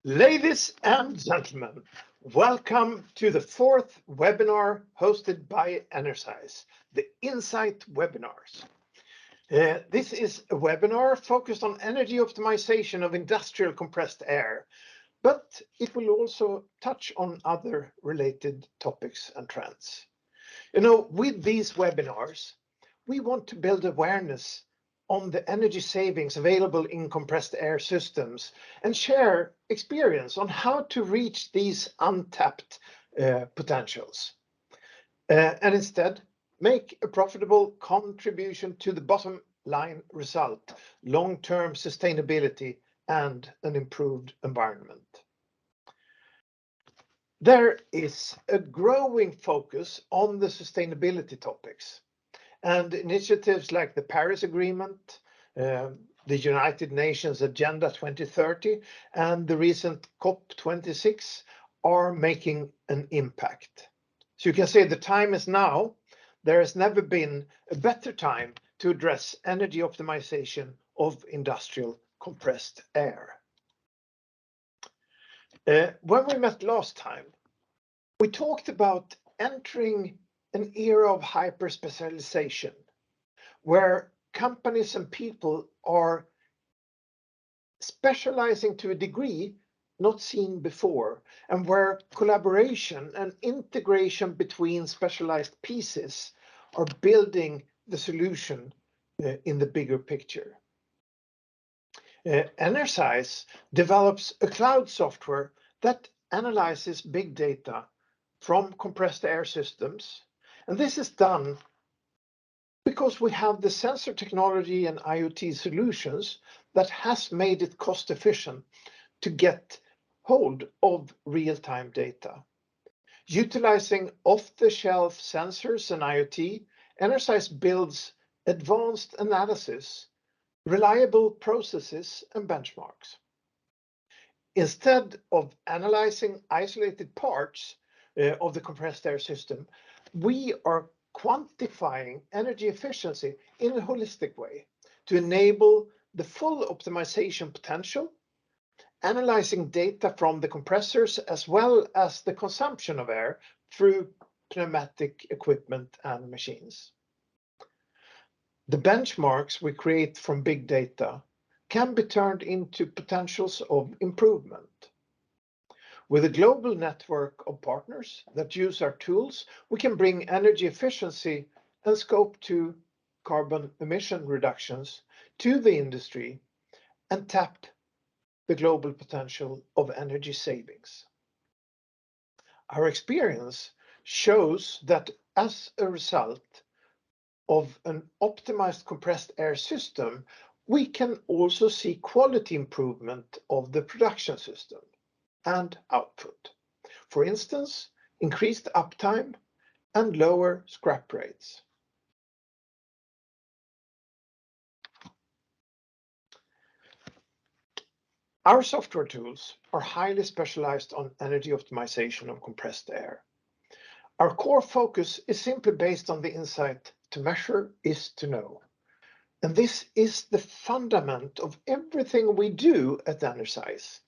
Ladies and gentlemen, welcome to the fourth webinar hosted by Enersize, the Insight webinars. This is a webinar focused on energy optimization of industrial compressed air, but it will also touch on other related topics and trends. With these webinars, we want to build awareness on the energy savings available in compressed air systems and share experience on how to reach these untapped potentials. And instead, make a profitable contribution to the bottom line result, long-term sustainability, and an improved environment. There is a growing focus on the sustainability topics. And initiatives like the Paris Agreement, the United Nations Agenda 2030, and the recent COP26 are making an impact. So you can say the time is now. There has never been a better time to address energy optimization of industrial compressed air. When we met last time, we talked about entering an era of hyper-specialization, where companies and people are specializing to a degree not seen before, and where collaboration and integration between specialized pieces are building the solution in the bigger picture. Enersize develops a cloud software that analyzes big data from compressed air systems, and this is done because we have the sensor technology and IoT solutions that has made it cost efficient to get hold of real-time data. Utilizing off-the-shelf sensors and IoT, Enersize builds advanced analysis, reliable processes, and benchmarks. Instead of analyzing isolated parts of the compressed air system, we are quantifying energy efficiency in a holistic way to enable the full optimization potential, analyzing data from the compressors as well as the consumption of air through pneumatic equipment and machines. The benchmarks we create from big data can be turned into potentials of improvement. With a global network of partners that use our tools, we can bring energy efficiency and scope 2 carbon emission reductions to the industry and tap the global potential of energy savings. Our experience shows that as a result of an optimized compressed air system, we can also see quality improvement of the production system and output. For instance, increased uptime and lower scrap rates. Our software tools are highly specialized on energy optimization of compressed air. Our core focus is simply based on the insight to measure is to know. And this is the fundament of everything we do at Enersize.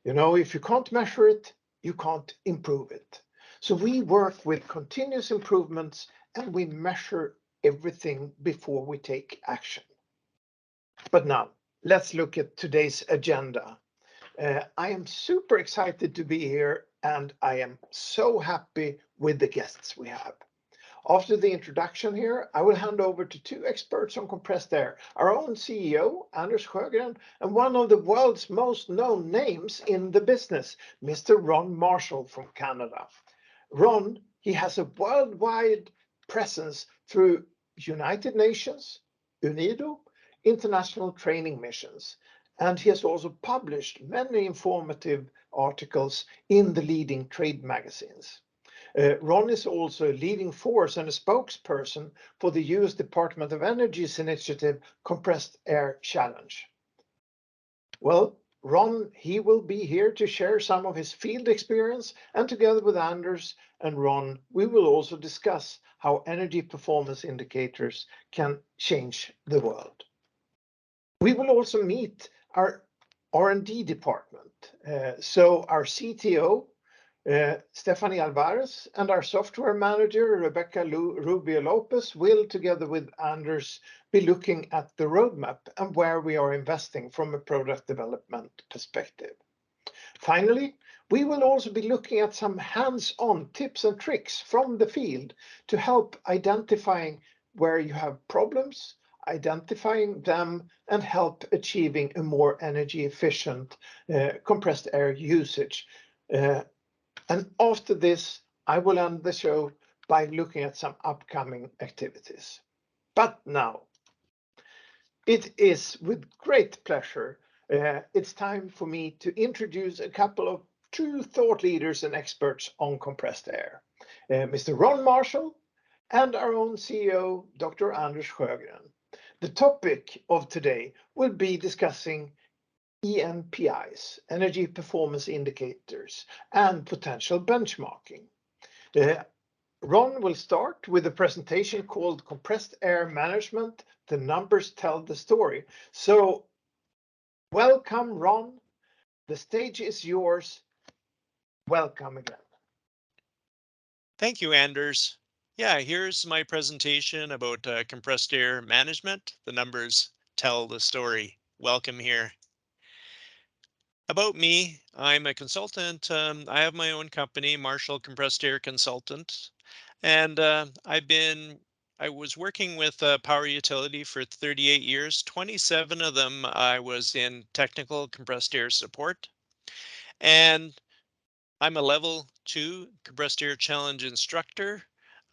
If you can't measure it, you can't improve it. So we work with continuous improvements and we measure everything before we take action. But now, let's look at today's agenda. I am super excited to be here and I am so happy with the guests we have. After the introduction here, I will hand over to two experts on compressed air, our own CEO, Anders Sjögren, and one of the world's most known names in the business, Mr. Ron Marshall from Canada. Ron, he has a worldwide presence through United Nations, UNIDO, international training missions, and he has also published many informative articles in the leading trade magazines. Ron is also a leading force and a spokesperson for the US Department of Energy's initiative Compressed Air Challenge. Well, Ron, he will be here to share some of his field experience, and together with Anders and Ron, we will also discuss how energy performance indicators can change the world. We will also meet our R&D department. So our CTO, Stephanie Alvarez, and our software manager, Rebecca Rubio Lopez, will, together with Anders, be looking at the roadmap and where we are investing from a product development perspective. Finally, we will also be looking at some hands-on tips and tricks from the field to help identifying where you have problems, identifying them, and help achieving a more energy efficient compressed air usage. And after this, I will end the show by looking at some upcoming activities. But now, it is with great pleasure. It's time for me to introduce a couple of true thought leaders and experts on compressed air, Mr. Ron Marshall and our own CEO, Dr. Anders Sjögren. The topic of today will be discussing ENPIs, energy performance indicators, and potential benchmarking. Ron will start with a presentation called Compressed Air Management. The numbers tell the story. So welcome, Ron. The stage is yours. Welcome again. Thank you, Anders. Yeah, here's my presentation about compressed air management. The numbers tell the story. Welcome here. About me, I'm a consultant. I have my own company, Marshall Compressed Air Consultant, and I was working with power utility for 38 years. 27 of them I was in technical compressed air support, and I'm a level 2 compressed air challenge instructor,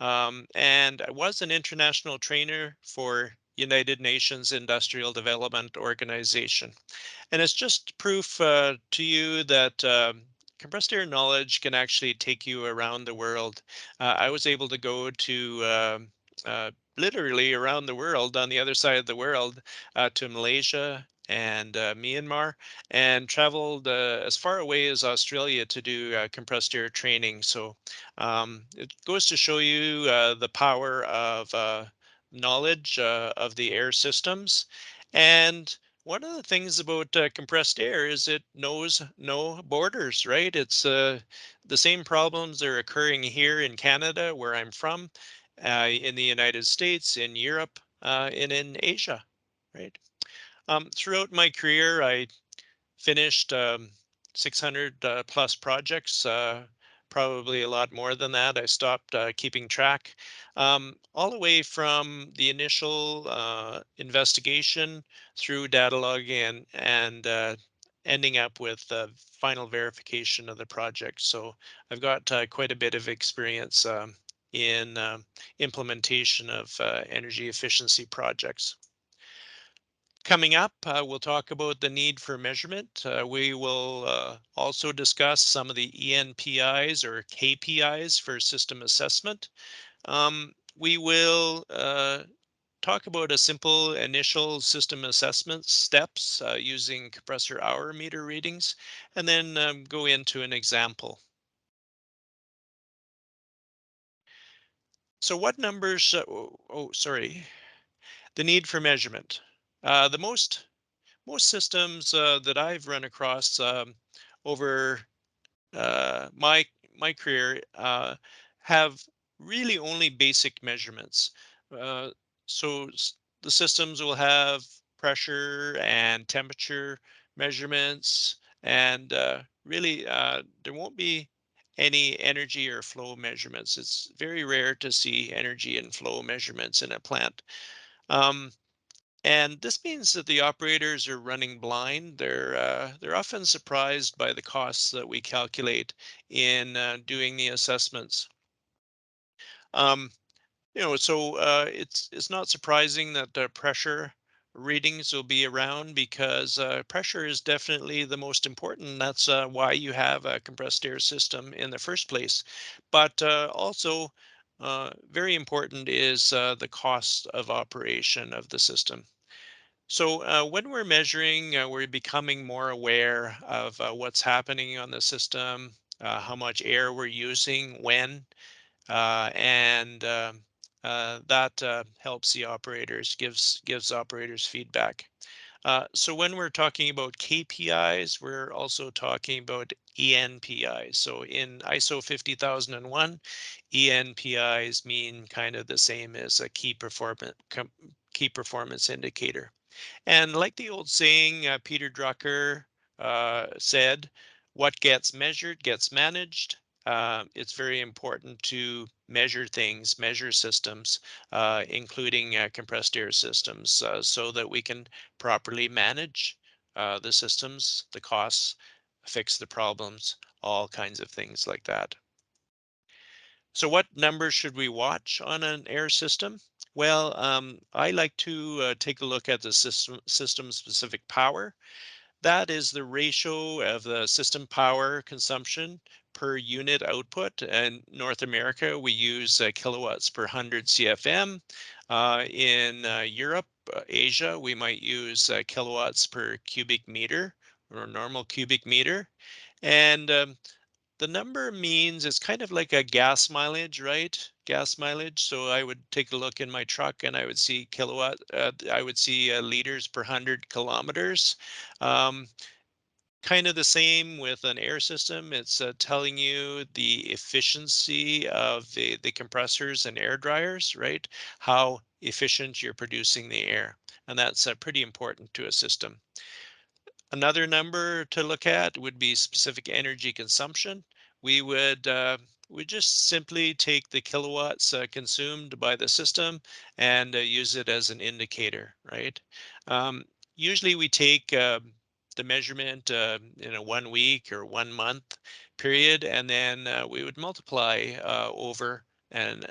and I was an international trainer for United Nations Industrial Development Organization. And it's just proof to you that compressed air knowledge can actually take you around the world. I was able to go to literally around the world, on the other side of the world, to Malaysia and Myanmar, and traveled as far away as Australia to do compressed air training. So it goes to show you the power of knowledge of the air systems. And one of the things about compressed air is it knows no borders, right? It's the same problems are occurring here in Canada, where I'm from, in the United States, in Europe, and in Asia, right? Throughout my career, I finished 600 plus projects, probably a lot more than that. I stopped keeping track, all the way from the initial investigation through data logging and ending up with final verification of the project. So I've got quite a bit of experience in implementation of energy efficiency projects. Coming up, we'll talk about the need for measurement. We will also discuss some of the ENPIs or KPIs for system assessment. We will talk about a simple initial system assessment steps using compressor hour meter readings, and then go into an example. So what numbers, sorry, the need for measurement. The most systems that I've run across over my career have really only basic measurements. Uh, the systems will have pressure and temperature measurements, and really there won't be any energy or flow measurements. It's very rare to see energy and flow measurements in a plant. Um, and this means that the operators are running blind. They're often surprised by the costs that we calculate in doing the assessments. Um, it's not surprising that pressure readings will be around, because pressure is definitely the most important. That's why you have a compressed air system in the first place. But also very important is the cost of operation of the system. So when we're measuring, we're becoming more aware of what's happening on the system, how much air we're using, when, and that helps the operators, gives operators feedback. So when we're talking about KPIs, we're also talking about ENPIs. So in ISO 50001, ENPIs mean kind of the same as a key performance indicator. And like the old saying, Peter Drucker said, what gets measured gets managed. It's very important to measure things, measure systems, including compressed air systems, so that we can properly manage the systems, the costs, fix the problems, all kinds of things like that. So what numbers should we watch on an air system? Well, I like to take a look at the system specific power. That is the ratio of the system power consumption per unit output. In North America, we use kilowatts per 100 CFM. In Europe, Asia, we might use kilowatts per cubic meter or normal cubic meter. And the number means it's kind of like a gas mileage, right? Gas mileage. So I would take a look in my truck and I would see I would see liters per 100 kilometers. Um, Kind of the same with an air system. It's telling you the efficiency of the compressors and air dryers, right? How efficient you're producing the air. And that's pretty important to a system. Another number to look at would be specific energy consumption. We would just simply take the kilowatts consumed by the system and use it as an indicator, right? Um, Usually we take the measurement in a 1 week or 1 month period, and then we would multiply over and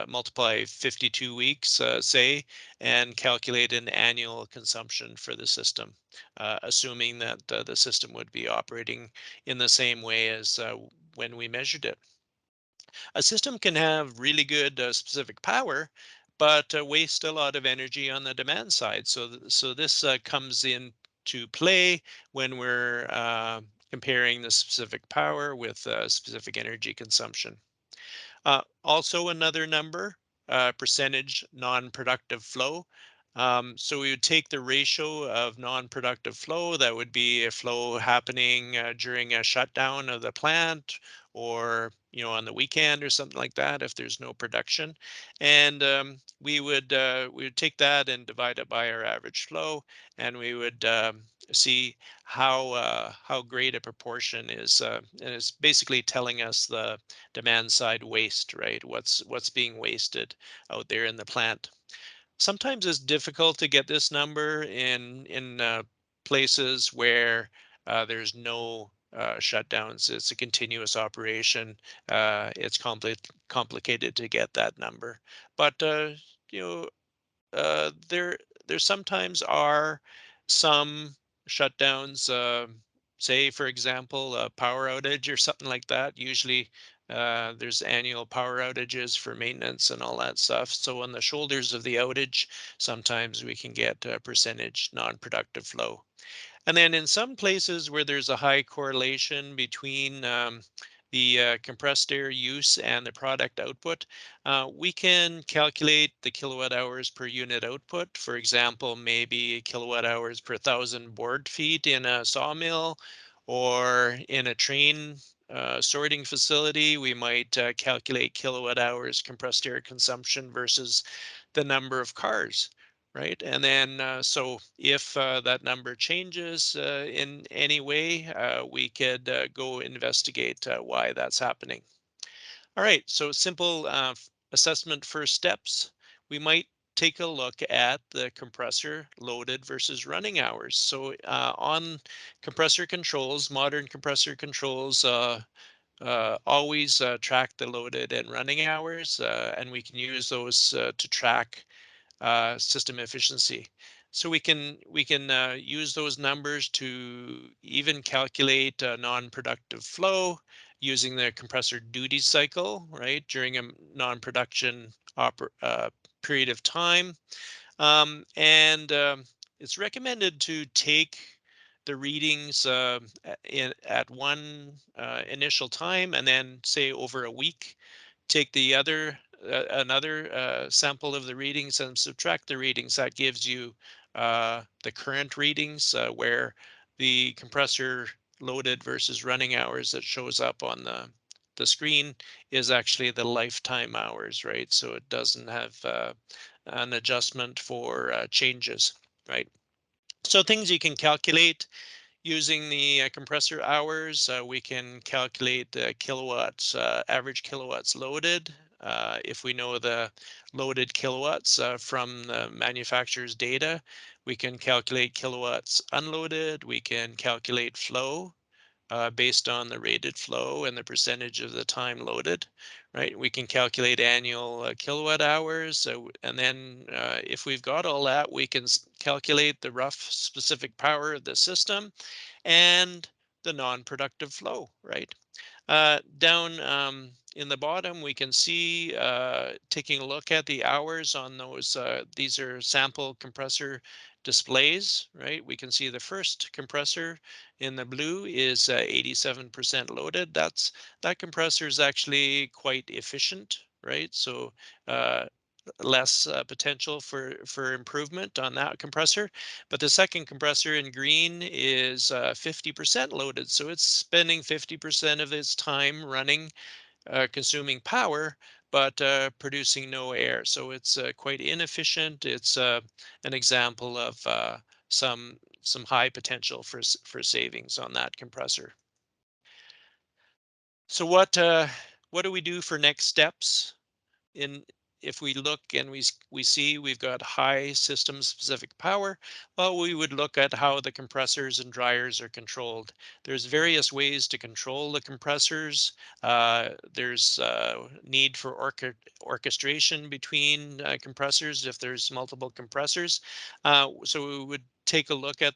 multiply 52 weeks, say, and calculate an annual consumption for the system, assuming that the system would be operating in the same way as when we measured it. A system can have really good specific power, but waste a lot of energy on the demand side. So this comes in to play when we're comparing the specific power with specific energy consumption. Also another number, percentage non-productive flow. So we would take the ratio of non-productive flow, that would be a flow happening during a shutdown of the plant or on the weekend or something like that if there's no production. And we would take that and divide it by our average flow, and we would see how great a proportion is, and it's basically telling us the demand side waste, right? What's being wasted out there in the plant. Sometimes it's difficult to get this number in places where there's no shutdowns. It's a continuous operation. It's complicated to get that number, but you know there sometimes are some shutdowns, say for example a power outage or something like that. Usually there's annual power outages for maintenance and all that stuff. So on the shoulders of the outage, sometimes we can get a percentage non-productive flow. And then in some places where there's a high correlation between the compressed air use and the product output, we can calculate the kilowatt hours per unit output. For example, maybe kilowatt hours per 1,000 board feet in a sawmill or in a train sorting facility. We might calculate kilowatt hours compressed air consumption versus the number of cars, right? And then, so if that number changes in any way, we could go investigate why that's happening. All right, so simple assessment first steps. We might take a look at the compressor loaded versus running hours. So on compressor controls, modern compressor controls always track the loaded and running hours, and we can use those to track system efficiency. So we can use those numbers to even calculate non-productive flow using the compressor duty cycle, right, during a non-production period of time. And it's recommended to take the readings at one initial time, and then say over a week take the other another sample of the readings and subtract the readings. That gives you the current readings, where the compressor loaded versus running hours that shows up on the screen is actually the lifetime hours, right? So it doesn't have an adjustment for changes, right? So things you can calculate using the compressor hours, we can calculate kilowatts, average kilowatts loaded. If we know the loaded kilowatts from the manufacturer's data, we can calculate kilowatts unloaded. We can calculate flow based on the rated flow and the percentage of the time loaded, right? We can calculate annual kilowatt hours. And then if we've got all that, we can calculate the rough specific power of the system and the non-productive flow, right? Down in the bottom, we can see, taking a look at the hours on those, these are sample compressor displays, right? We can see the first compressor in the blue is 87% loaded. That compressor is actually quite efficient, right? So uh, less potential for improvement on that compressor. But the second compressor in green is 50% loaded, so it's spending 50% of its time running, consuming power, but producing no air. So it's quite inefficient. It's an example of some high potential for savings on that compressor. So what do we do for next steps? In If we look and we see we've got high system specific power, well, we would look at how the compressors and dryers are controlled. There's various ways to control the compressors. There's need for orchestration between compressors if there's multiple compressors. So we would take a look at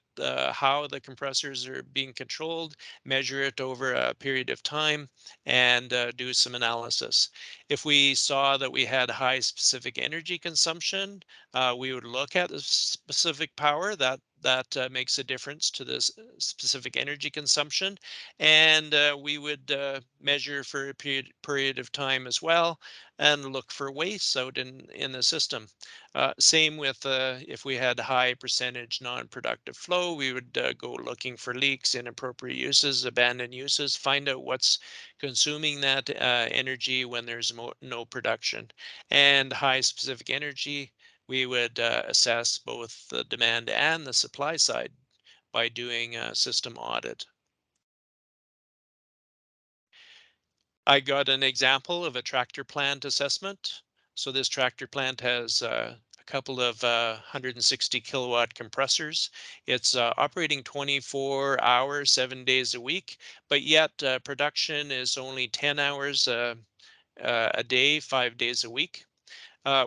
how the compressors are being controlled, measure it over a period of time, and do some analysis. If we saw that we had high specific energy consumption, we would look at the specific power that makes a difference to this specific energy consumption, and we would measure for a period of time as well, and look for waste out in the system. Same with if we had high percentage non-productive flow, we would go looking for leaks, inappropriate uses, abandoned uses, find out what's consuming that energy when there's no production. And high specific energy, we would assess both the demand and the supply side by doing a system audit. I got an example of a tractor plant assessment. So this tractor plant has a couple of 160 kilowatt compressors. It's operating 24 hours, 7 days a week, but yet production is only 10 hours a day, 5 days a week.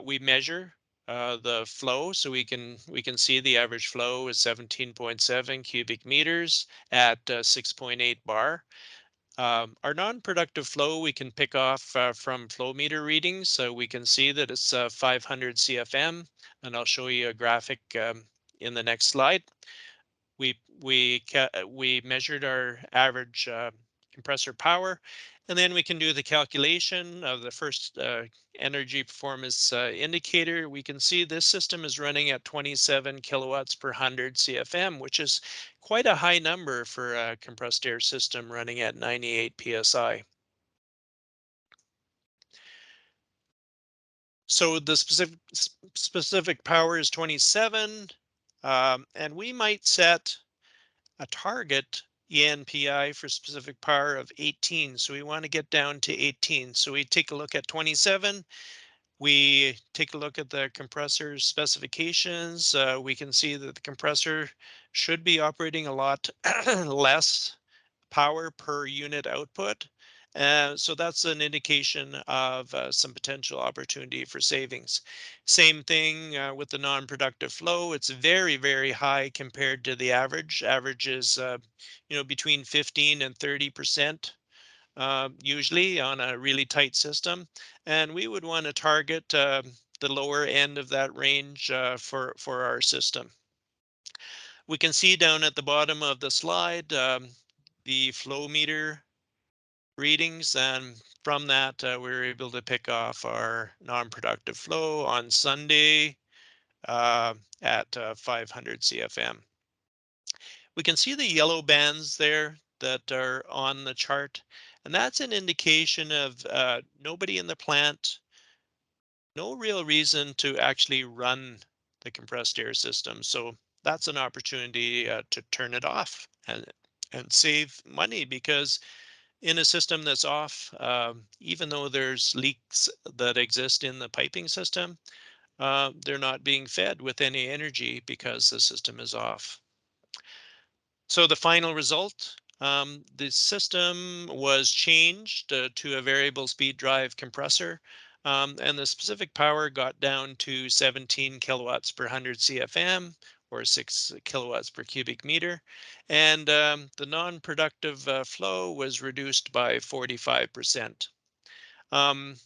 We measure the flow, so we can see the average flow is 17.7 cubic meters at 6.8 bar. Our non-productive flow we can pick off from flow meter readings, so we can see that it's 500 CFM, and I'll show you a graphic in the next slide. We measured our average compressor power, and then we can do the calculation of the first energy performance indicator. We can see this system is running at 27 kilowatts per 100 CFM, which is quite a high number for a compressed air system running at 98 psi. So the specific power is 27, and we might set a target ENPI for specific power of 18. So we want to get down to 18. So we take a look at 27. We take a look at the compressor specifications. We can see that the compressor should be operating a lot less power per unit output. So that's an indication of some potential opportunity for savings. Same thing with the non-productive flow. It's very, very high compared to the average. Average is, between 15 and 30%. Usually on a really tight system, and we would want to target the lower end of that range for our system. We can see down at the bottom of the slide the flow meter readings, and from that we were able to pick off our non-productive flow on Sunday. at 500 CFM. We can see the yellow bands there that are on the chart, and that's an indication of nobody in the plant, no real reason to actually run the compressed air system. So that's an opportunity to turn it off and save money, because in a system that's off, even though there's leaks that exist in the piping system, they're not being fed with any energy because the system is off. So the final result, the system was changed to a variable speed drive compressor, and the specific power got down to 17 kilowatts per 100 CFM, or 6 kilowatts per cubic meter, and the non-productive flow was reduced by 45%. Um,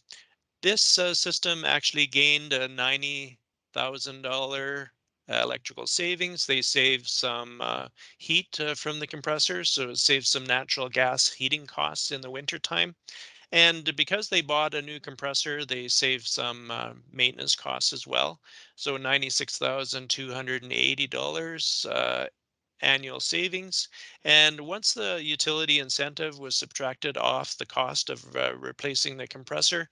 this system actually gained a $90,000 electrical savings. They saved some heat from the compressor, so it saved some natural gas heating costs in the wintertime. And because they bought a new compressor, they saved some maintenance costs as well. So $96,280 annual savings. And once the utility incentive was subtracted off the cost of replacing the compressor,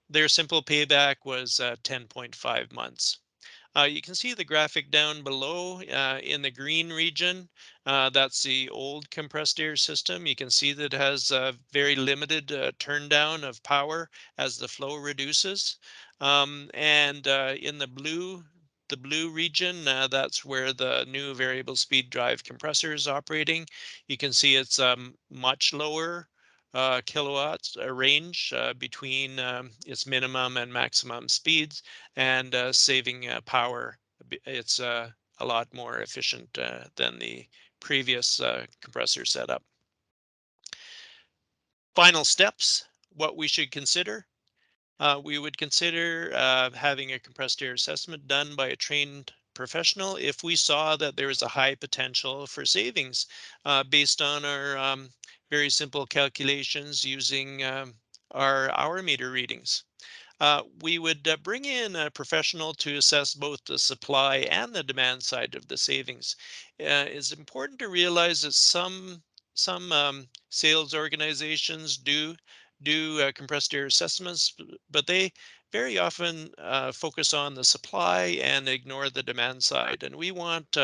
their simple payback was 10.5 months. You can see the graphic down below in the green region. That's the old compressed air system. You can see that it has very limited turn down of power as the flow reduces. And in the blue region, that's where the new variable speed drive compressor is operating. You can see it's much lower kilowatts range between its minimum and maximum speeds, and saving power. It's a lot more efficient than the previous compressor setup. Final steps, what we should consider. We would consider having a compressed air assessment done by a trained professional if we saw that there is a high potential for savings based on our very simple calculations using our hour meter readings. We would bring in a professional to assess both the supply and the demand side of the savings. It's important to realize that some sales organizations do compressed air assessments, but they very often focus on the supply and ignore the demand side. And we want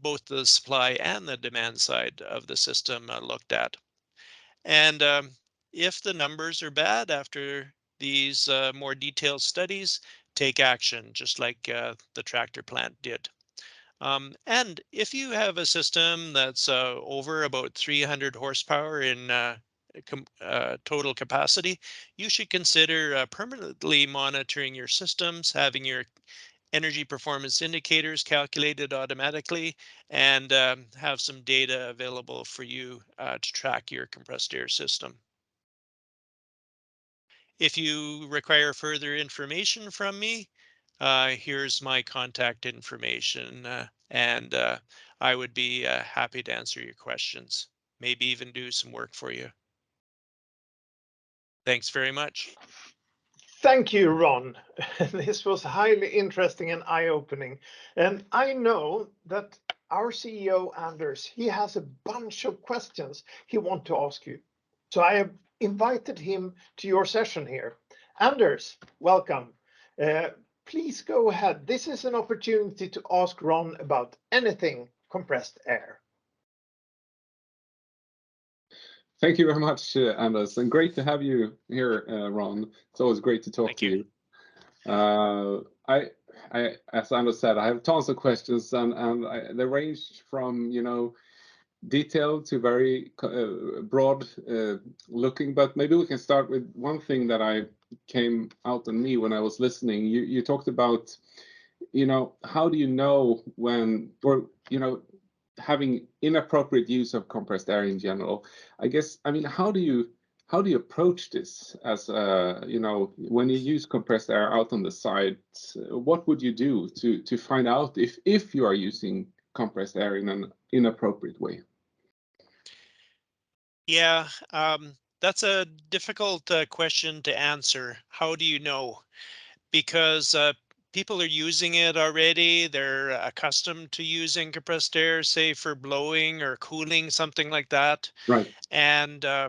both the supply and the demand side of the system looked at. And if the numbers are bad after these more detailed studies, take action, just like the tractor plant did. And if you have a system that's over about 300 horsepower in total capacity, you should consider permanently monitoring your systems, having your energy performance indicators calculated automatically, and have some data available for you to track your compressed air system. If you require further information from me, here's my contact information, and I would be happy to answer your questions, maybe even do some work for you. Thanks very much. Thank you, Ron. This was highly interesting and eye-opening. And I know that our CEO, Anders, he has a bunch of questions he wants to ask you. So I have invited him to your session here. Anders, welcome. Uh, Please go ahead. This is an opportunity to ask Ron about anything compressed air. Thank you very much, Anders, and great to have you here, Ron. It's always great to talk Thank to you. you. As Anders said, I have tons of questions, and they range from detailed to very broad looking. But maybe we can start with one thing that I came out on me when I was listening. You talked about, how do you know when, or having inappropriate use of compressed air in general. I mean, how do you approach this as when you use compressed air out on the site? What would you do to find out if you are using compressed air in an inappropriate way? Yeah, that's a difficult question to answer. How do you know? Because people are using it already. They're accustomed to using compressed air, say for blowing or cooling, something like that. Right. And uh,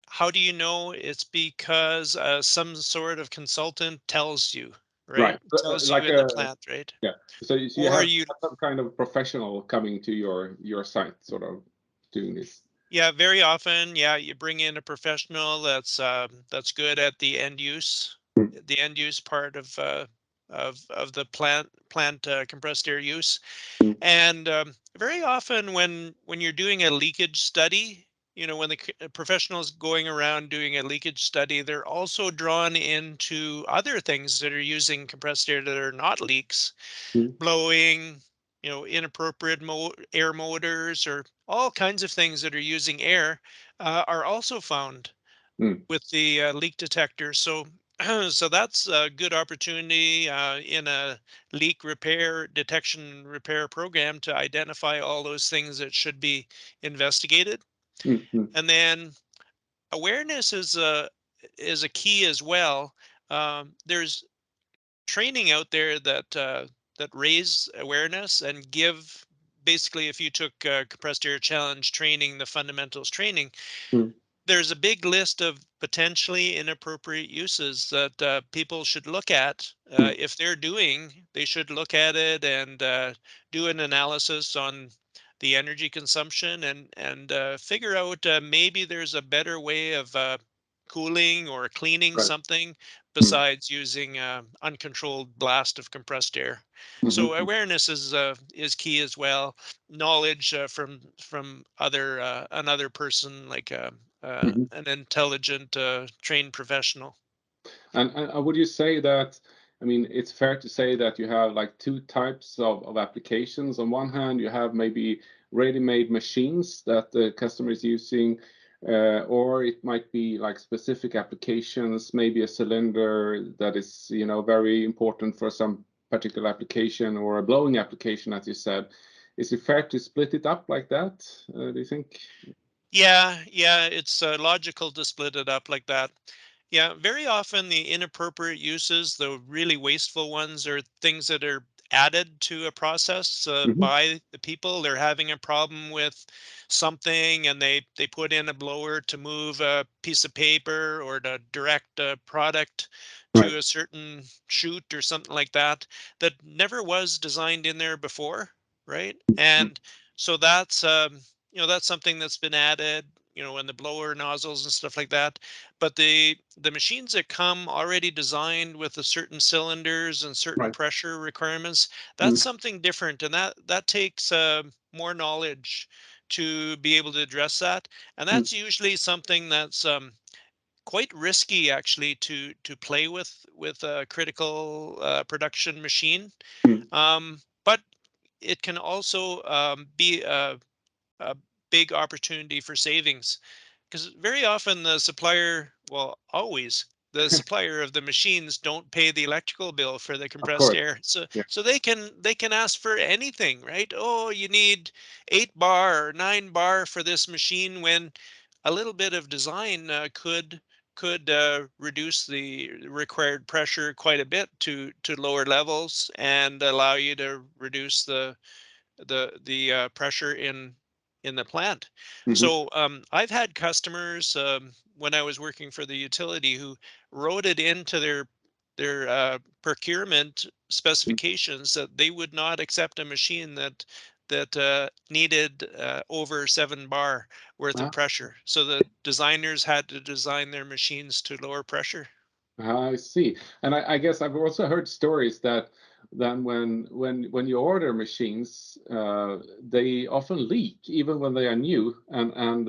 how do you know? It's because some sort of consultant tells you, Right. right? Tells you Like in the a plant, right? yeah. So you Or have you, some kind of professional coming to your site, sort of doing this. yeah, very often, yeah, you bring in a professional that's good at Mm, the end use part of the plant compressed air use. mm, And very often, when you're doing a leakage study, when the professionals going around doing a leakage study, they're also drawn into other things that are using compressed air that are not leaks, mm, blowing, inappropriate air motors, or all kinds of things that are using air are also found mm, with the leak detector. So, so that's a good opportunity in a leak repair detection repair program to identify all those things that should be investigated. mm, mm, And then awareness is a key as well. There's training out there that raise awareness and give. Basically, if you took compressed air challenge training, the fundamentals training, mm. there's a big list of potentially inappropriate uses that people should look at. Mm. If they're doing, they should look at it and do an analysis on the energy consumption and figure out maybe there's a better way of cooling or cleaning Right. something Mm, besides using uncontrolled blast of compressed air. mhm, So mm, awareness is key as well. Knowledge from another person, like mhm. an intelligent trained professional. And would you say that, I mean, it's fair to say that you have like two types of applications. On one hand, you have maybe ready-made machines that the customer is using, or it might be like specific applications, maybe a cylinder that is, very important for some particular application, or a blowing application, as you said. Is it fair to split it up like that, do you think? Yeah, it's logical to split it up like that. Yeah, very often the inappropriate uses, the really wasteful ones, are things that are added to a process Hmm. by the people. They're having a problem with something, and they put in a blower to move a piece of paper or to direct a product Right. to a certain chute or something like that that never was designed in there before, right? Mm. And so that's something that's been added, in the blower nozzles and stuff like that. But the machines that come already designed with a certain cylinders and certain Right. pressure requirements, that's Mm. something different, and that takes more knowledge to be able to address that. And Mm. that's usually something that's quite risky, actually, to play with a critical production machine. Mm. But it can also be a big opportunity for savings, because very often the supplier, well, always the supplier of the machines don't pay the electrical bill for the Of compressed course. air. So Yeah. so they can ask for anything, right? Oh, you need 8 bar or 9 bar for this machine, when a little bit of design could reduce the required pressure quite a bit to lower levels and allow you to reduce the pressure in the plant. Hmm. So I've had customers, when I was working for the utility, who wrote it into their procurement specifications that they would not accept a machine that needed over 7 bar worth of pressure. So the designers had to design their machines to lower pressure. I see. And I guess I've also heard stories that then when you order machines, they often leak even when they are new. And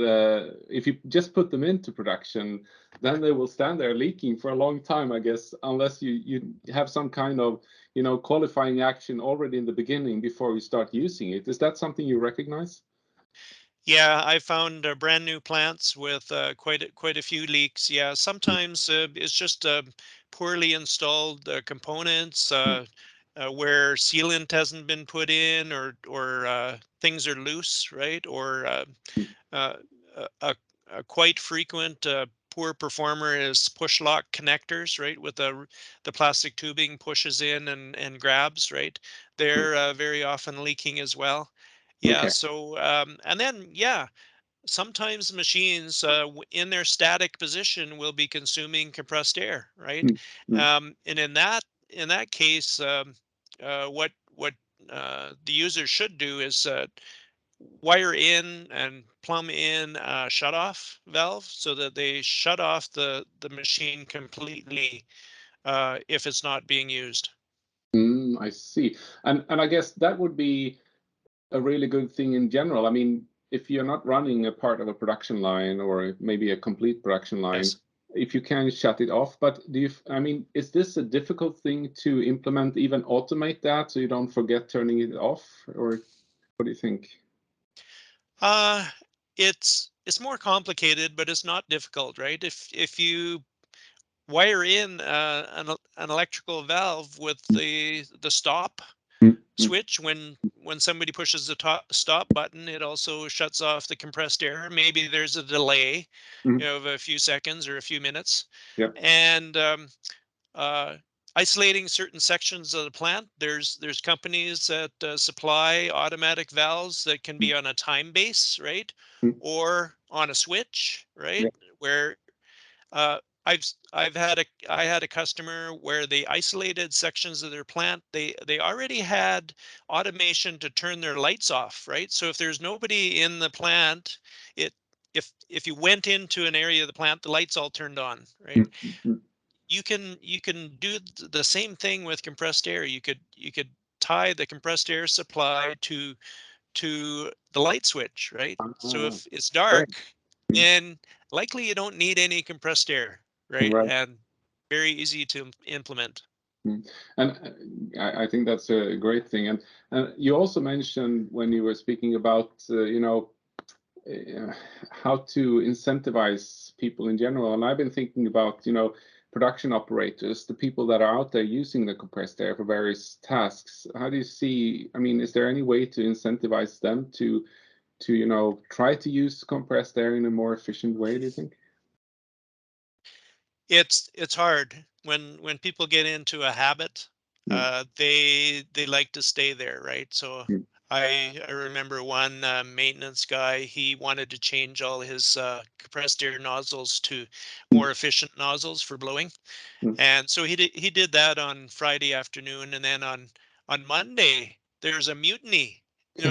if you just put them into production, then they will stand there leaking for a long time, I guess, unless you have some kind of, qualifying action already in the beginning before you start using it. Is that something you recognize? Yeah, I found brand new plants with quite a few leaks. Yeah, sometimes it's just poorly installed components where sealant hasn't been put in, or things are loose, right? Or uh, a quite frequent poor performer is push lock connectors, right? With the plastic tubing pushes in and grabs, right? Mm. They're very often leaking as well. Yeah. Okay. So and then yeah, sometimes machines in their static position will be consuming compressed air, right? Mm. Mm. And in that case, what the user should do is wire in and plumb in a shut off valve so that they shut off the machine completely if it's not being used. I see. And I guess that would be a really good thing in general. I mean, if you're not running a part of a production line or maybe a complete production line, Yes. if you can shut it off, but I mean, is this a difficult thing to implement, even automate that so you don't forget turning it off? Or what do you think? Uh, it's more complicated, but it's not difficult, right? If you wire in an electrical valve with the stop Mm. Mm. switch when somebody pushes the stop button, it also shuts off the compressed air. Maybe there's a delay, Mm. of a few seconds or a few minutes, Yeah. and uh, isolating certain sections of the plant. There's companies that supply automatic valves that can Mm. be on a time base, right, Mm. or on a switch, right, Yeah. where uh, I've had a I had a customer where they isolated sections of their plant. They already had automation to turn their lights off, right? So if there's nobody in the plant, it if you went into an area of the plant, the lights all turned on, right? Mm. Mm. You can do the same thing with compressed air. You could tie the compressed air supply to the light switch, right? So Ah, if it's great. dark, Mm. then likely you don't need any compressed air, right? Right. And very easy to implement. Mm. And I think that's a great thing. And you also mentioned when you were speaking about, uh, how to incentivize people in general. And I've been thinking about, production operators, the people that are out there using the compressed air for various tasks. How do you see, I mean, is there any way to incentivize them to try to use compressed air in a more efficient way, do you think? It's hard when people get into a habit. Mm. They like to stay there, right? So Mm. I remember one maintenance guy. He wanted to change all his compressed air nozzles to Mm. more efficient nozzles for blowing. Mm. And so he did that on Friday afternoon, and then on Monday there's a mutiny.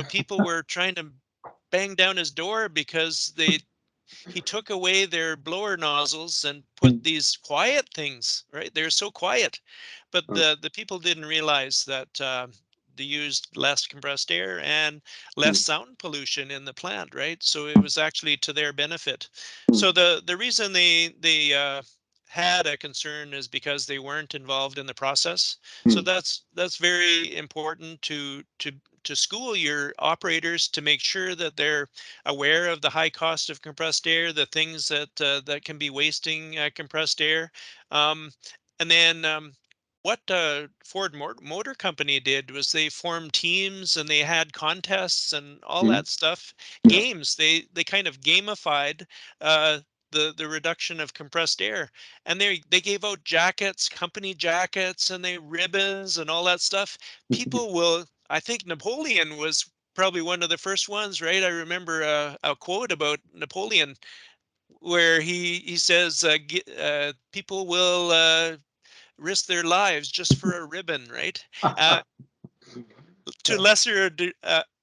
People were trying to bang down his door because he took away their blower nozzles and put Mm. these quiet things, right? They're so quiet, but Oh. the people didn't realize that they used less compressed air and less Mm. sound pollution in the plant, right? So it was actually to their benefit. Mm. So the reason they had a concern is because they weren't involved in the process. So Mm. that's very important to school your operators to make sure that they're aware of the high cost of compressed air, the things that can be wasting compressed air, um, and then what Ford Motor Company did was they formed teams and they had contests and all Mm. that stuff, Yeah. games. They kind of gamified uh, the reduction of compressed air, and they gave out jackets, company jackets, and they ribbons and all that stuff. People will. I think Napoleon was probably one of the first ones, right? I remember a quote about Napoleon where he says, "People will risk their lives just for a ribbon," right? Uh, to Yeah. lesser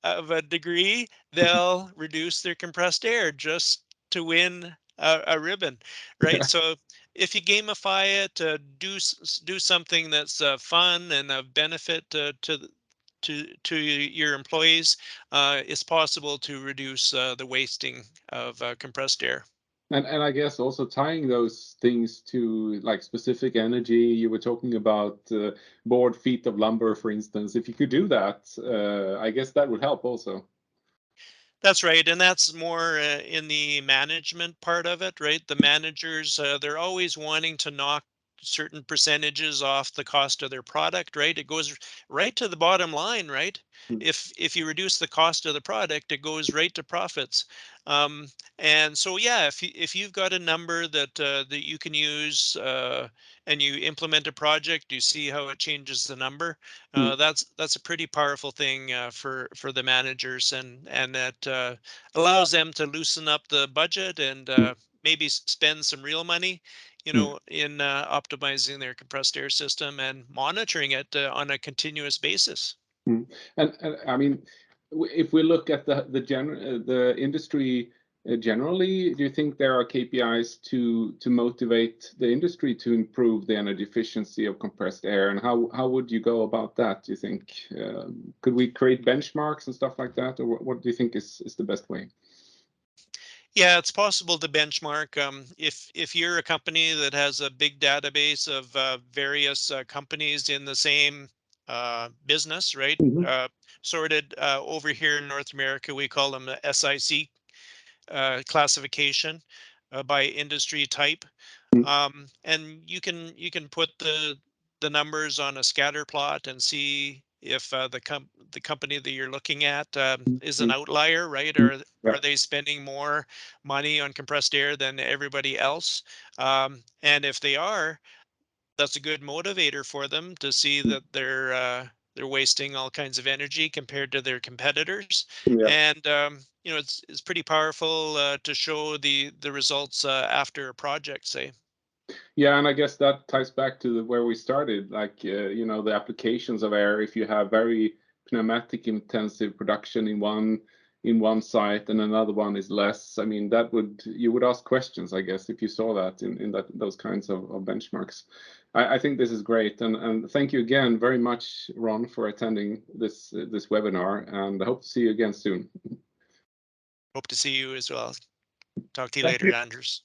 of a degree, they'll reduce their compressed air just to win a ribbon, right? Yeah. So if you gamify it, do something that's fun and of benefit to your employees, it's possible to reduce the wasting of compressed air. And I guess also tying those things to like specific energy, you were talking about board feet of lumber, for instance. If you could do that, I guess that would help also. That's right, and that's more in the management part of it, right? The managers, they're always wanting to certain percentages off the cost of their product, right? It goes right to the bottom line, right? If you reduce the cost of the product, it goes right to profits. Um, and so, yeah, if you've got a number that you can use, and you implement a project, you see how it changes the number. That's a pretty powerful thing for the managers, and that allows them to loosen up the budget and maybe spend some real money, in optimizing their compressed air system and monitoring it on a continuous basis. And I mean, if we look at the industry generally, do you think there are KPIs to motivate the industry to improve the energy efficiency of compressed air? And how would you go about that, do you think? Could we create benchmarks and stuff like that? Or what do you think is the best way? Yeah, it's possible to benchmark. If you're a company that has a big database of various companies in the same business, right? Mhm. Sorted over here in North America, we call them the SIC classification by industry type. And you can put the numbers on a scatter plot and see if the company that you're looking at is an outlier, right? Yeah. Are they spending more money on compressed air than everybody else? And if they are, that's a good motivator for them to see that they're wasting all kinds of energy compared to their competitors. Yeah. And it's pretty powerful to show the results after a project, say. Yeah, and I guess that ties back to where we started, like the applications of air. If you have very pneumatic intensive production in one site and another one is less, I mean, you would ask questions, I guess, if you saw that in those kinds of benchmarks. I think this is great, and thank you again very much, Ron, for attending this webinar, and I hope to see you again soon. Hope to see you as well. Talk to you Thank later, you. Anders.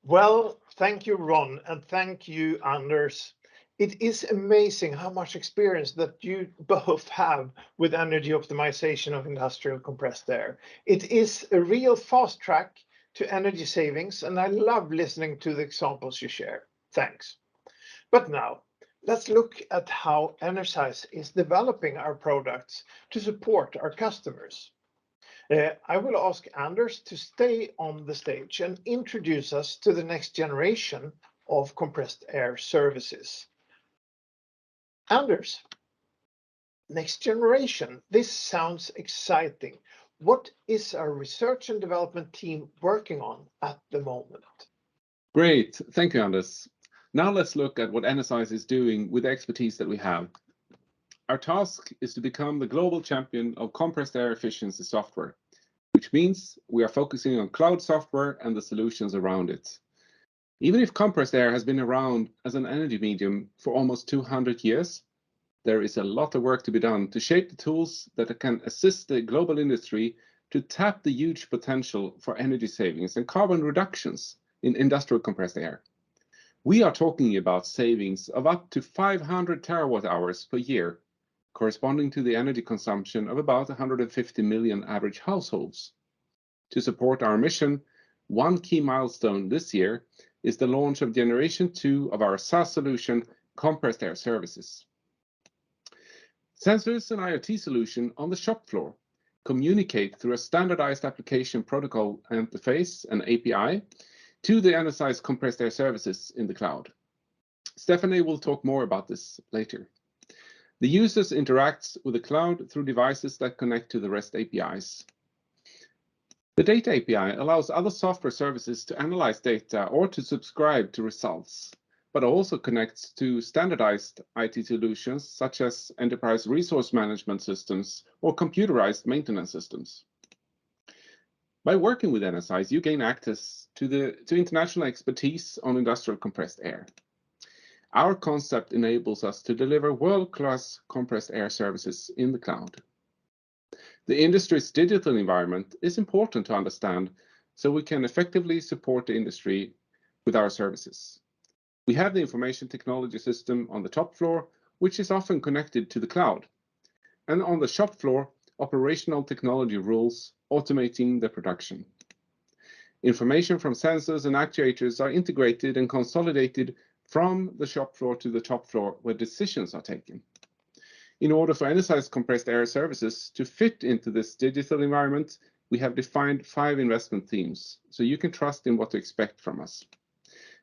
Well, thank you, Ron, and thank you, Anders. It is amazing how much experience that you both have with energy optimization of industrial compressed air. It is a real fast track to energy savings, and I love listening to the examples you share. Thanks. But now, let's look at how Enersize is developing our products to support our customers. I will ask Anders to stay on the stage and introduce us to the next generation of compressed air services. Anders, next generation, this sounds exciting. What is our research and development team working on at the moment? Great, thank you, Anders. Now let's look at what Enersize is doing with the expertise that we have. Our task is to become the global champion of compressed air efficiency software, which means we are focusing on cloud software and the solutions around it. Even if compressed air has been around as an energy medium for almost 200 years, there is a lot of work to be done to shape the tools that can assist the global industry to tap the huge potential for energy savings and carbon reductions in industrial compressed air. We are talking about savings of up to 500 terawatt hours per year, corresponding to the energy consumption of about 150 million average households. To support our mission, one key milestone this year is the launch of Generation 2 of our SaaS solution, Compressed Air Services. Sensors and IoT solution on the shop floor communicate through a standardized application protocol interface and API to the Energize compressed air services in the cloud. Stephanie will talk more about this later. The users interact with the cloud through devices that connect to the REST APIs. The Data API allows other software services to analyze data or to subscribe to results, but also connects to standardized IT solutions such as enterprise resource management systems or computerized maintenance systems. By working with Enersize, you gain access to international expertise on industrial compressed air. Our concept enables us to deliver world-class compressed air services in the cloud. The industry's digital environment is important to understand so we can effectively support the industry with our services. We have the information technology system on the top floor, which is often connected to the cloud. And on the shop floor, operational technology rules automating the production. Information from sensors and actuators are integrated and consolidated from the shop floor to the top floor where decisions are taken. In order for Energize compressed air services to fit into this digital environment, we have defined 5 investment themes, so you can trust in what to expect from us.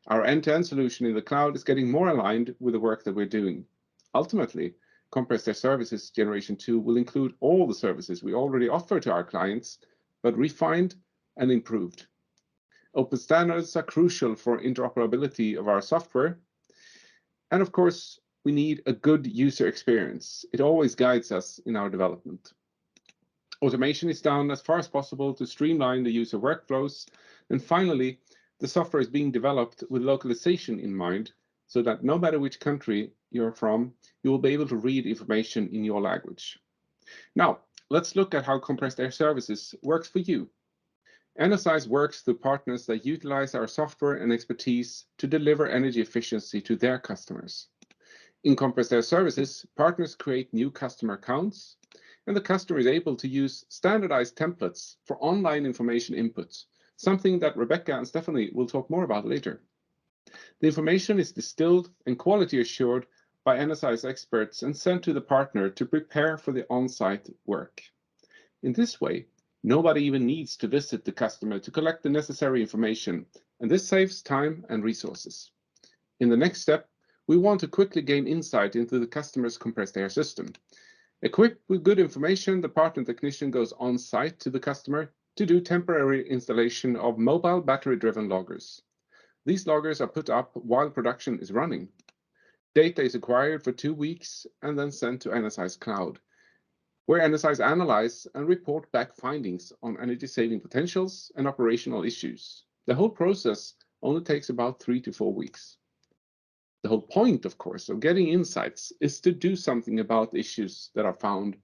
Our end-to-end solution in the cloud is getting more aligned with the work that we're doing. Ultimately, compressed air services generation 2 will include all the services we already offer to our clients, but refined and improved. Open standards are crucial for interoperability of our software. And of course, we need a good user experience. It always guides us in our development. Automation is done as far as possible to streamline the user workflows. And finally, the software is being developed with localization in mind, so that no matter which country you're from, you will be able to read information in your language. Now, let's look at how compressed air services works for you. Enersize works through partners that utilize our software and expertise to deliver energy efficiency to their customers. In compressed air services, partners create new customer accounts, and the customer is able to use standardized templates for online information input, something that Rebecca and Stephanie will talk more about later. The information is distilled and quality assured by Enersize experts and sent to the partner to prepare for the on-site work. In this way, nobody even needs to visit the customer to collect the necessary information, and this saves time and resources. In the next step, we want to quickly gain insight into the customer's compressed air system. Equipped with good information, the partner technician goes on site to the customer to do temporary installation of mobile battery-driven loggers. These loggers are put up while production is running. Data is acquired for 2 weeks and then sent to Energize Cloud, where Energize analyze and report back findings on energy saving potentials and operational issues. The whole process only takes about 3 to 4 weeks. The whole point, of course, of getting insights is to do something about issues that are found.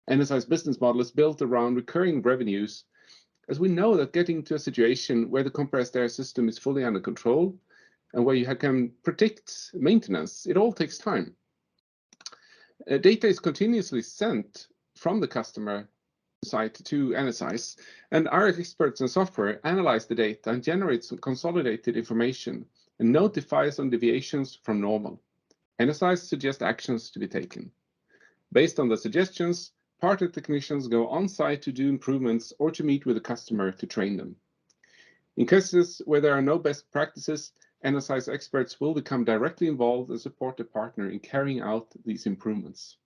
Energize business model is built around recurring revenues, as we know that getting to a situation where the compressed air system is fully under control and where you can predict maintenance, it all takes time. Data is continuously sent from the customer site to Energize, and our experts in software analyze the data and generate some consolidated information and notifies on deviations from normal. Energize suggests actions to be taken. Based on the suggestions, partner technicians go on site to do improvements or to meet with the customer to train them. In cases where there are no best practices, Energize experts will become directly involved and support the partner in carrying out these improvements.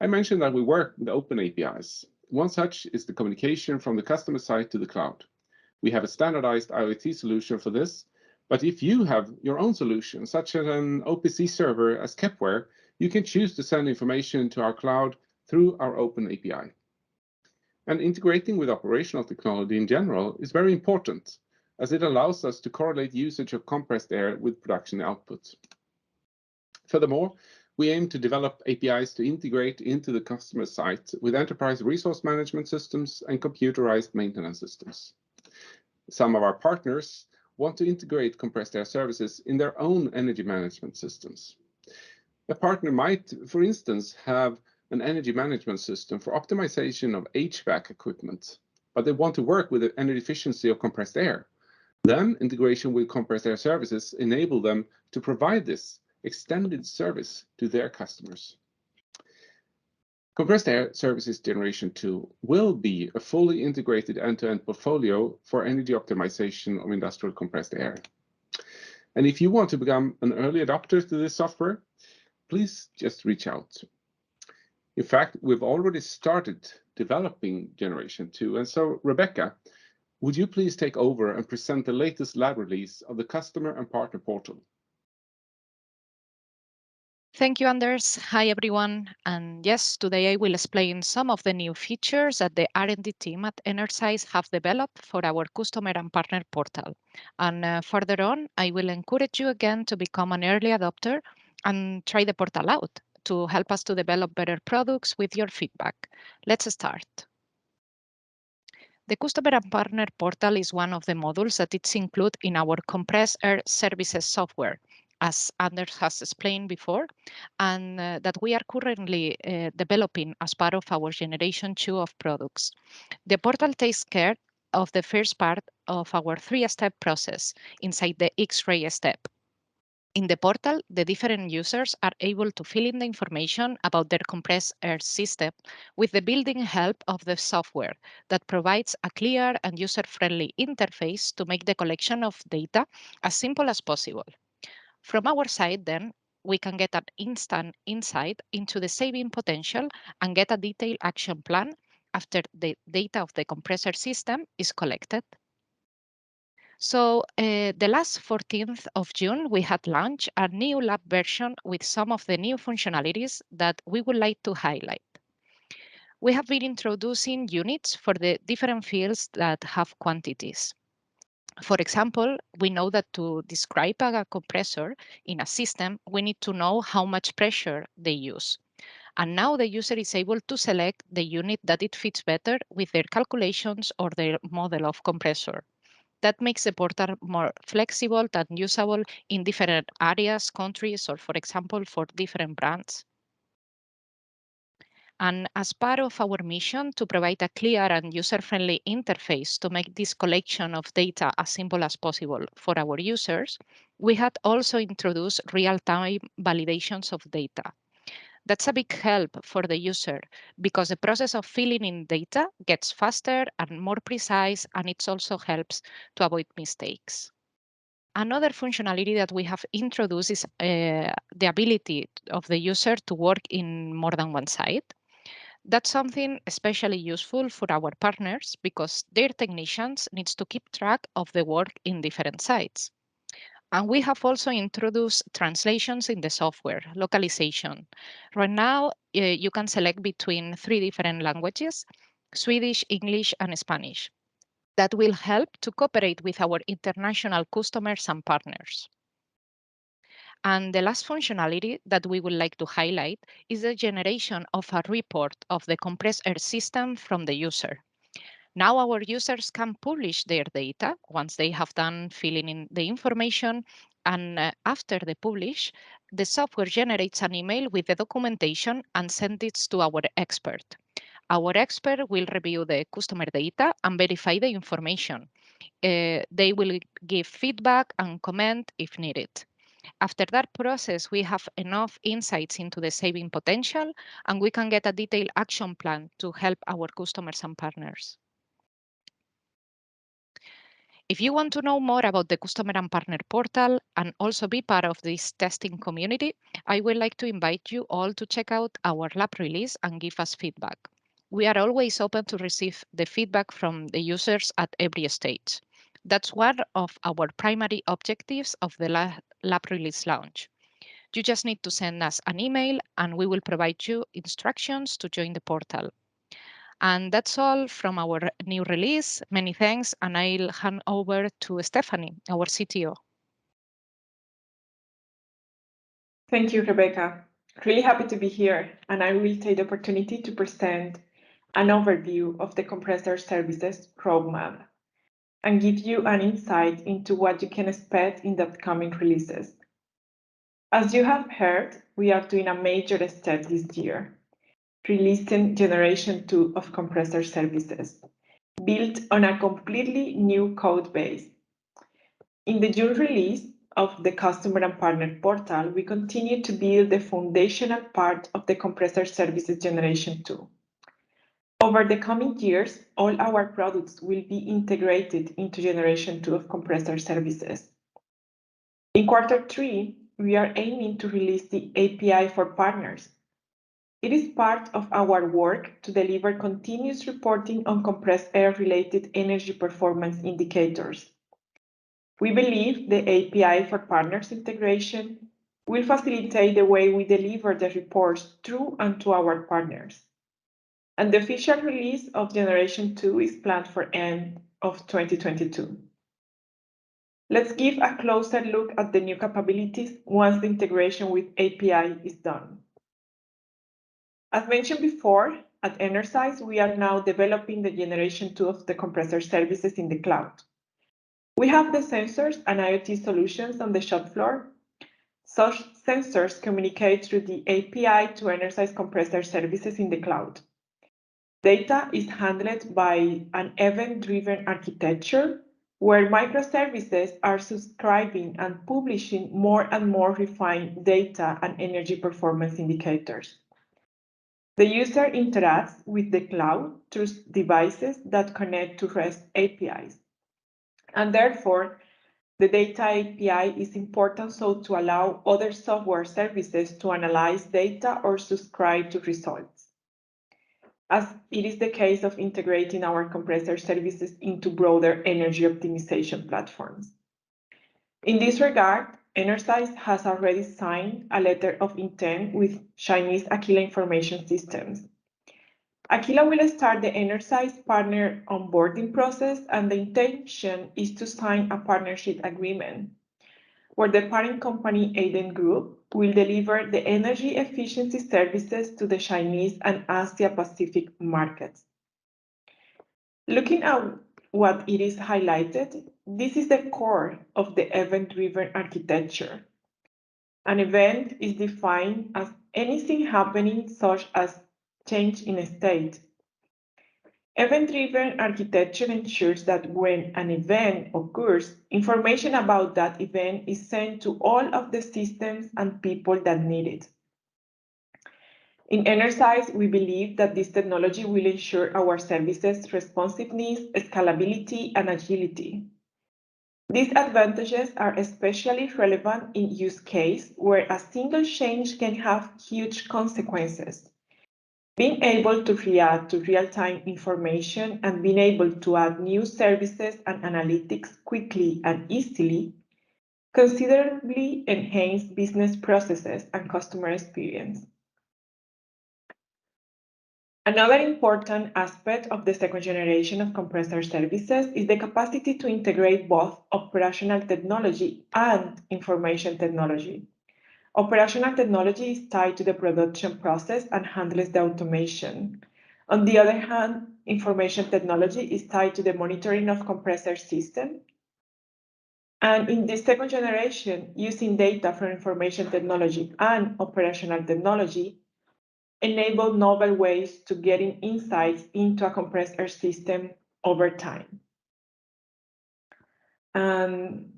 I mentioned that we work with open APIs. One such is the communication from the customer side to the cloud. We have a standardized IoT solution for this, but if you have your own solution, such as an OPC server as Kepware, you can choose to send information to our cloud through our open API. And integrating with operational technology in general is very important, as it allows us to correlate usage of compressed air with production output. Furthermore, we aim to develop APIs to integrate into the customer site with enterprise resource management systems and computerized maintenance systems. Some of our partners want to integrate compressed air services in their own energy management systems. A partner might, for instance, have an energy management system for optimization of HVAC equipment, but they want to work with the energy efficiency of compressed air. Then integration with compressed air services enable them to provide this extended service to their customers. Compressed air services generation 2 will be a fully integrated end-to-end portfolio for energy optimization of industrial compressed air. And if you want to become an early adopter to this software, please just reach out. In fact, we've already started developing generation 2. And so, Rebecca, would you please take over and present the latest lab release of the customer and partner portal? Thank you, Anders. Hi, everyone. And yes, today I will explain some of the new features that the R&D team at Energize have developed for our customer and partner portal. And further on, I will encourage you again to become an early adopter and try the portal out to help us to develop better products with your feedback. Let's start. The customer and partner portal is one of the modules that is included in our compressed air services software, as Anders has explained before, and that we are currently developing as part of our generation 2 of products. The portal takes care of the first part of our 3-step process inside the X-ray step. In the portal, the different users are able to fill in the information about their compressed air system with the built-in help of the software that provides a clear and user-friendly interface to make the collection of data as simple as possible. From our side, then, we can get an instant insight into the saving potential and get a detailed action plan after the data of the compressor system is collected. So the last 14th of June, we had launched a new lab version with some of the new functionalities that we would like to highlight. We have been introducing units for the different fields that have quantities. For example, we know that to describe a compressor in a system, we need to know how much pressure they use. And now the user is able to select the unit that it fits better with their calculations or their model of compressor. That makes the portal more flexible and usable in different areas, countries, or for example, for different brands. And as part of our mission to provide a clear and user-friendly interface to make this collection of data as simple as possible for our users, we had also introduced real-time validations of data. That's a big help for the user because the process of filling in data gets faster and more precise, and it also helps to avoid mistakes. Another functionality that we have introduced is the ability of the user to work in more than one site. That's something especially useful for our partners because their technicians needs to keep track of the work in different sites. And we have also introduced translations in the software, localization. Right now, you can select between 3 different languages, Swedish, English, and Spanish. That will help to cooperate with our international customers and partners. And the last functionality that we would like to highlight is the generation of a report of the compressed air system from the user. Now our users can publish their data once they have done filling in the information. And after they publish, the software generates an email with the documentation and sends it to our expert. Our expert will review the customer data and verify the information. They will give feedback and comment if needed. After that process, we have enough insights into the saving potential, and we can get a detailed action plan to help our customers and partners. If you want to know more about the Customer and Partner Portal and also be part of this testing community, I would like to invite you all to check out our lab release and give us feedback. We are always open to receive the feedback from the users at every stage. That's one of our primary objectives of the lab release launch. You just need to send us an email and we will provide you instructions to join the portal. And that's all from our new release. Many thanks, and I'll hand over to Stephanie, our CTO. Thank you, Rebecca. Really happy to be here, and I will take the opportunity to present an overview of the compressor services roadmap and give you an insight into what you can expect in the upcoming releases. As you have heard, we are doing a major step this year, releasing Generation 2 of compressor services, built on a completely new code base. In the June release of the Customer and Partner Portal, we continue to build the foundational part of the compressor services Generation 2. Over the coming years, all our products will be integrated into Generation 2 of compressor services. In quarter 3, we are aiming to release the API for partners. It is part of our work to deliver continuous reporting on compressed air-related energy performance indicators. We believe the API for partners integration will facilitate the way we deliver the reports through and to our partners. And the official release of Generation 2 is planned for end of 2022. Let's give a closer look at the new capabilities once the integration with API is done. As mentioned before, at Enersize, we are now developing the Generation 2 of the compressor services in the cloud. We have the sensors and IoT solutions on the shop floor. Such sensors communicate through the API to Energize compressor services in the cloud. Data is handled by an event-driven architecture where microservices are subscribing and publishing more and more refined data and energy performance indicators. The user interacts with the cloud through devices that connect to REST APIs. And therefore, the data API is important so to allow other software services to analyze data or subscribe to results, as it is the case of integrating our compressor services into broader energy optimization platforms. In this regard, Enersize has already signed a letter of intent with Chinese Aquila Information Systems. Aquila will start the Enersize partner onboarding process, and the intention is to sign a partnership agreement where the parent company Aiden Group will deliver the energy efficiency services to the Chinese and Asia Pacific markets. Looking at what it is highlighted, this is the core of the event-driven architecture. An event is defined as anything happening such as change in a state. Event-driven architecture ensures that when an event occurs, information about that event is sent to all of the systems and people that need it. In Energize, we believe that this technology will ensure our services' responsiveness, scalability, and agility. These advantages are especially relevant in use cases where a single change can have huge consequences. Being able to react to real-time information and being able to add new services and analytics quickly and easily considerably enhance business processes and customer experience. Another important aspect of the second generation of compressor services is the capacity to integrate both operational technology and information technology. Operational technology is tied to the production process and handles the automation. On the other hand, information technology is tied to the monitoring of compressor system. And in the second generation, using data from information technology and operational technology enable novel ways to getting insights into a compressor system over time. And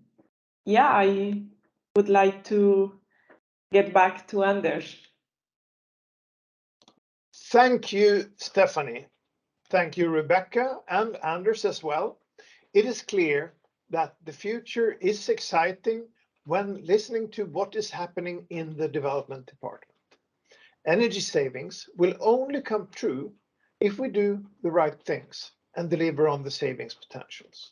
yeah, I would like to get back to Anders. Thank you, Stephanie. Thank you, Rebecca, and Anders as well. It is clear that the future is exciting when listening to what is happening in the development department. Energy savings will only come true if we do the right things and deliver on the savings potentials.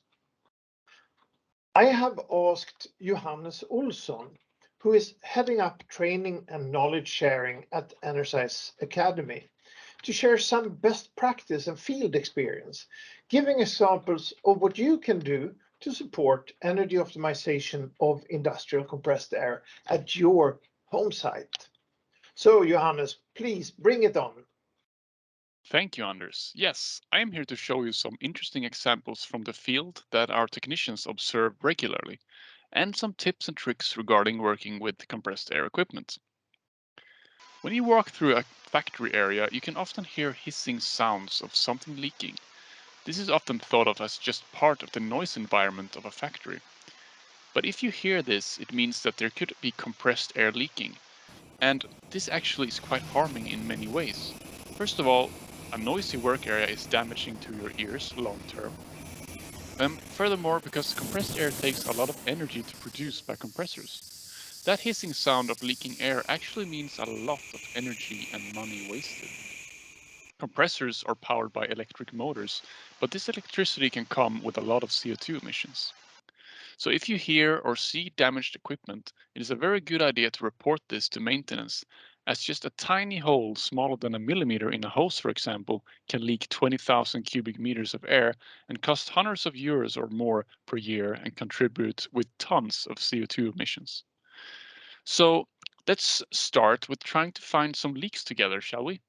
I have asked Johannes Olsson, who is heading up training and knowledge sharing at Enersize Academy, to share some best practice and field experience, giving examples of what you can do to support energy optimization of industrial compressed air at your home site. So, Johannes, please bring it on. Thank you, Anders. Yes, I am here to show you some interesting examples from the field that our technicians observe regularly, and some tips and tricks regarding working with compressed air equipment. When you walk through a factory area, you can often hear hissing sounds of something leaking. This is often thought of as just part of the noise environment of a factory. But if you hear this, it means that there could be compressed air leaking. And this actually is quite harming in many ways. First of all, a noisy work area is damaging to your ears long term. Furthermore, because compressed air takes a lot of energy to produce by compressors. That hissing sound of leaking air actually means a lot of energy and money wasted. Compressors are powered by electric motors, but this electricity can come with a lot of CO2 emissions. So if you hear or see damaged equipment, it is a very good idea to report this to maintenance, as just a tiny hole smaller than a millimeter in a hose, for example, can leak 20,000 cubic meters of air and cost hundreds of euros or more per year and contribute with tons of CO2 emissions. So let's start with trying to find some leaks together, shall we?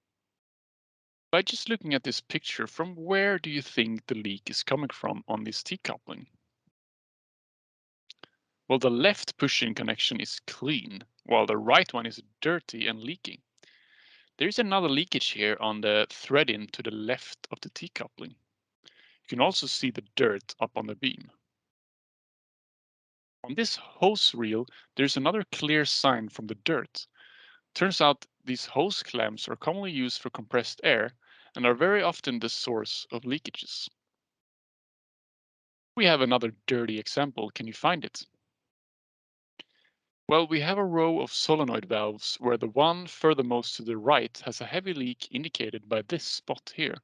By just looking at this picture, from where do you think the leak is coming from on this T-coupling? Well, the left push-in connection is clean, while the right one is dirty and leaking. There is another leakage here on the thread-in to the left of the T-coupling. You can also see the dirt up on the beam. On this hose reel, there's another clear sign from the dirt. Turns out these hose clamps are commonly used for compressed air and are very often the source of leakages. We have another dirty example. Can you find it? Well, we have a row of solenoid valves where the one furthermost to the right has a heavy leak indicated by this spot here.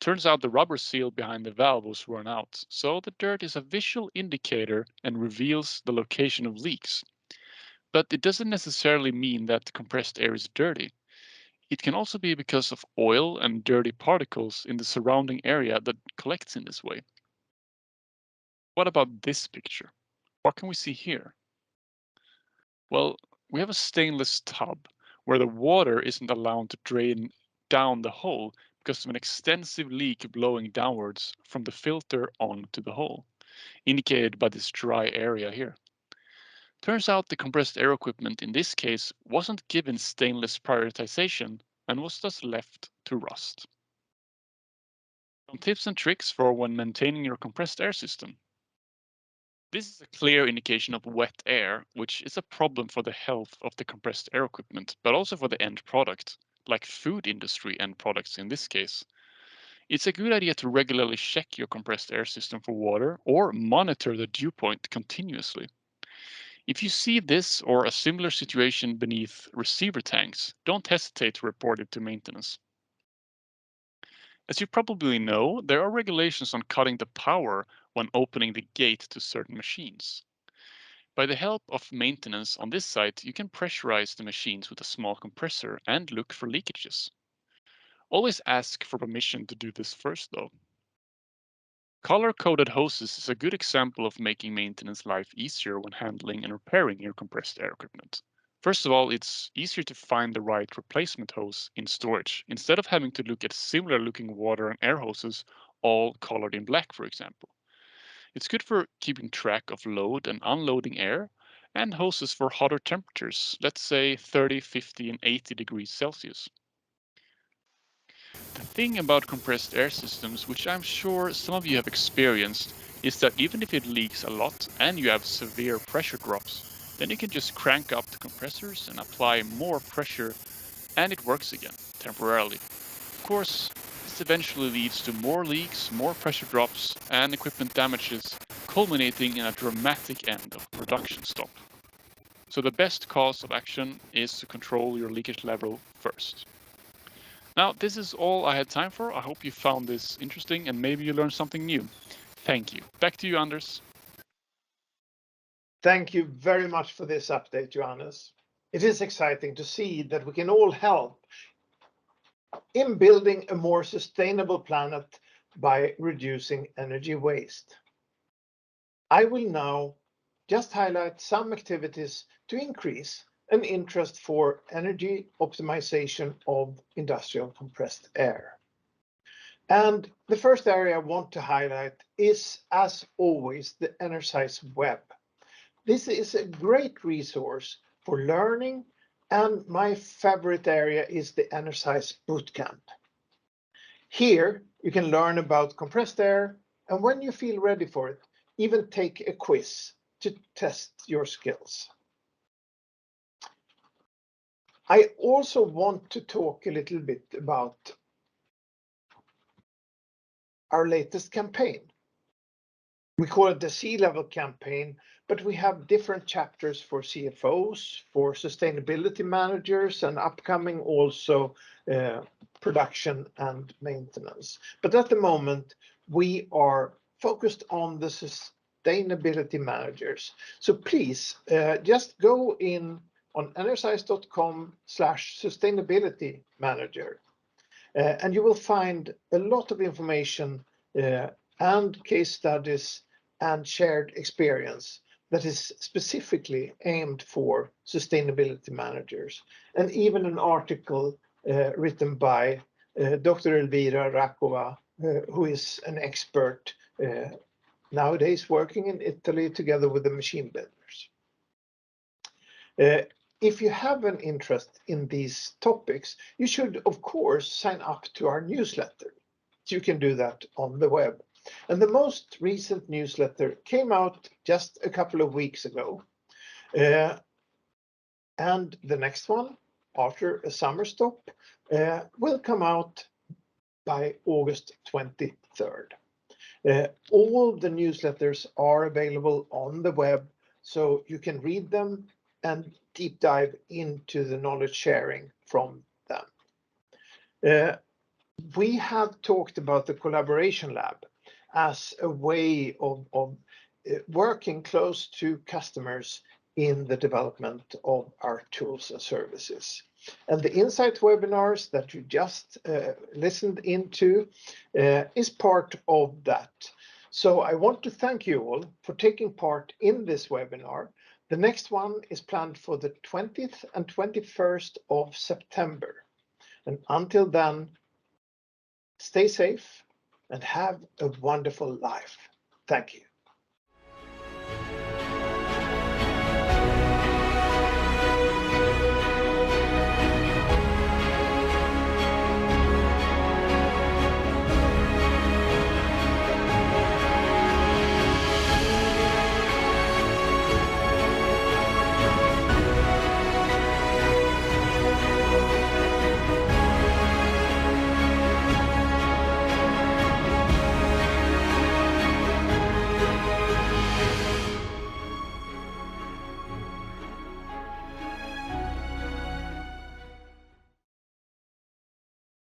Turns out the rubber seal behind the valve was worn out, so the dirt is a visual indicator and reveals the location of leaks. But it doesn't necessarily mean that compressed air is dirty. It can also be because of oil and dirty particles in the surrounding area that collects in this way. What about this picture? What can we see here? Well, we have a stainless tub where the water isn't allowed to drain down the hole because of an extensive leak blowing downwards from the filter onto the hole, indicated by this dry area here. Turns out the compressed air equipment in this case wasn't given stainless prioritization and was thus left to rust. Some tips and tricks for when maintaining your compressed air system. This is a clear indication of wet air, which is a problem for the health of the compressed air equipment, but also for the end product, like food industry end products in this case. It's a good idea to regularly check your compressed air system for water or monitor the dew point continuously. If you see this or a similar situation beneath receiver tanks, don't hesitate to report it to maintenance. As you probably know, there are regulations on cutting the power when opening the gate to certain machines. By the help of maintenance on this site, you can pressurize the machines with a small compressor and look for leakages. Always ask for permission to do this first though. Color-coded hoses is a good example of making maintenance life easier when handling and repairing your compressed air equipment. First of all, it's easier to find the right replacement hose in storage instead of having to look at similar looking water and air hoses all colored in black, for example. It's good for keeping track of load and unloading air and hoses for hotter temperatures, let's say 30, 50 and 80 degrees Celsius. The thing about compressed air systems, which I'm sure some of you have experienced, is that even if it leaks a lot and you have severe pressure drops, then you can just crank up the compressors and apply more pressure and it works again, temporarily. Of course, this eventually leads to more leaks, more pressure drops, and equipment damages, culminating in a dramatic end of production stop. So the best course of action is to control your leakage level first. Now, this is all I had time for. I hope you found this interesting and maybe you learned something new. Thank you. Back to you, Anders. Thank you very much for this update, Johannes. It is exciting to see that we can all help in building a more sustainable planet by reducing energy waste. I will now just highlight some activities to increase an interest for energy optimization of industrial compressed air. And the first area I want to highlight is, as always, the Enersize web. This is a great resource for learning, and my favorite area is the Enersize Bootcamp. Here you can learn about compressed air, and when you feel ready for it, even take a quiz to test your skills. I also want to talk a little bit about our latest campaign. We call it the C-level campaign, but we have different chapters for CFOs, for sustainability managers, and upcoming also production and maintenance. But at the moment, we are focused on the sustainability managers. So please just go in on energize.com/sustainability manager, and you will find a lot of information and case studies and shared experience that is specifically aimed for sustainability managers, and even an article written by Dr. Elvira Rakova, who is an expert nowadays working in Italy together with the machine builders. If you have an interest in these topics, you should, of course, sign up to our newsletter. You can do that on the web. And the most recent newsletter came out just a couple of weeks ago. And the next one, after a summer stop, will come out by August 23rd. All the newsletters are available on the web, so you can read them and deep dive into the knowledge sharing from them. We have talked about the collaboration lab as a way of working close to customers in the development of our tools and services. And the Insight webinars that you just listened into is part of that. So I want to thank you all for taking part in this webinar. The next one is planned for the 20th and 21st of September. And until then, stay safe and have a wonderful life. Thank you.